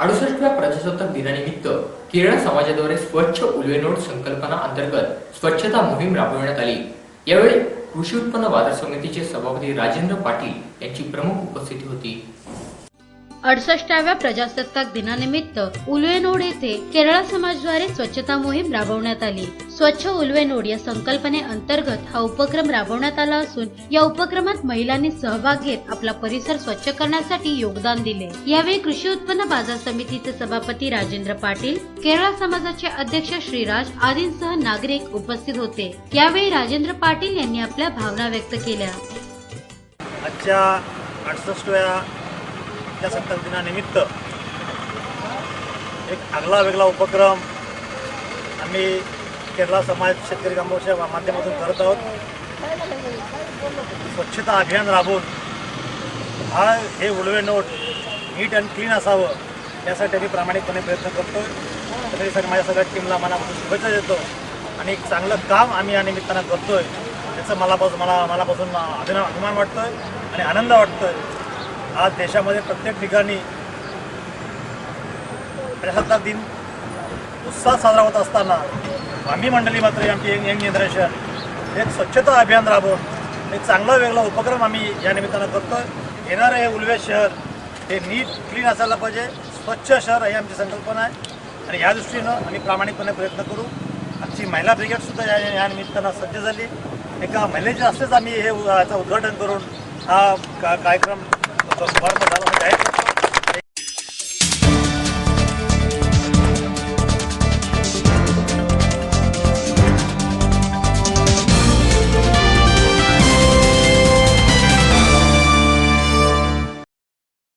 68व्या प्रजासत्ताक दिनानिमित्त केरळ समाजाद्वारे स्वच्छ उल्वेनोड संकल्पना अंतर्गत स्वच्छता मोहीम राबविण्यात आली। यावेळी कृषी उत्पन्न बाजार समितीचे सभापती राजेंद्र पाटील यांची प्रमुख उपस्थिती होती। 68व्या प्रजासत्ताक दिनानिमित्त उल्वेनोड येथे केरळ समाजाद्वारे स्वच्छता मोहीम राबवण्यात आली। स्वच्छ उल्वेनोड या संकल्पनेअंतर्गत हा उपक्रम राबवण्यात आला असून या उपक्रमात महिलांनी सहभाग घेत आपला परिसर स्वच्छ करण्यासाठी योगदान दिले। यावेळी कृषी उत्पन्न बाजार समितीचे सभापती राजेंद्र पाटील, केरळ समाजाचे अध्यक्ष श्रीराज आदींसह नागरिक उपस्थित होते। यावेळी राजेंद्र पाटील यांनी आपल्या भावना व्यक्त केल्या। आजच्या 68व्या प्रजासत्ताक दिनानिमित्त एक आगळा वेगळा उपक्रम आम्ही केरळ समाज शेतकरी कामगारांच्या माध्यमातून करत आहोत। स्वच्छता अभियान राबवून हे उल्वेनोड नीट अँड क्लीन असावं यासाठी आम्ही प्रामाणिकपणे प्रयत्न करतो। तरी माझ्या सगळ्या टीमला मनापासून शुभेच्छा देतो आणि एक चांगलं काम आम्ही या निमित्तानं करतोय याचं मलापासून अभिमान वाटतोय आणि आनंद वाटतोय। आज देशामध्ये प्रत्येक ठिकाणी प्रजासत्ताक दिन उत्साह साजरा होत असताना आम्ही मंडळी मात्र आमची यंग जनरेशन एक स्वच्छता अभियान राबवून एक चांगला वेगळा उपक्रम आम्ही या निमित्तानं करतोय। येणारं हे उल्वे शहर हे नीट क्लीन असायला पाहिजे, स्वच्छ शहर ही आमची संकल्पना आहे आणि या दृष्टीनं आम्ही प्रामाणिकपणे प्रयत्न करू। आमची महिला ब्रिगेडसुद्धा या निमित्तानं सज्ज झाली। एका महिलेच्या हस्तेच आम्ही हे याचं उद्घाटन करून हा कार्यक्रम शुभारंभ झाला जाहीर करतो।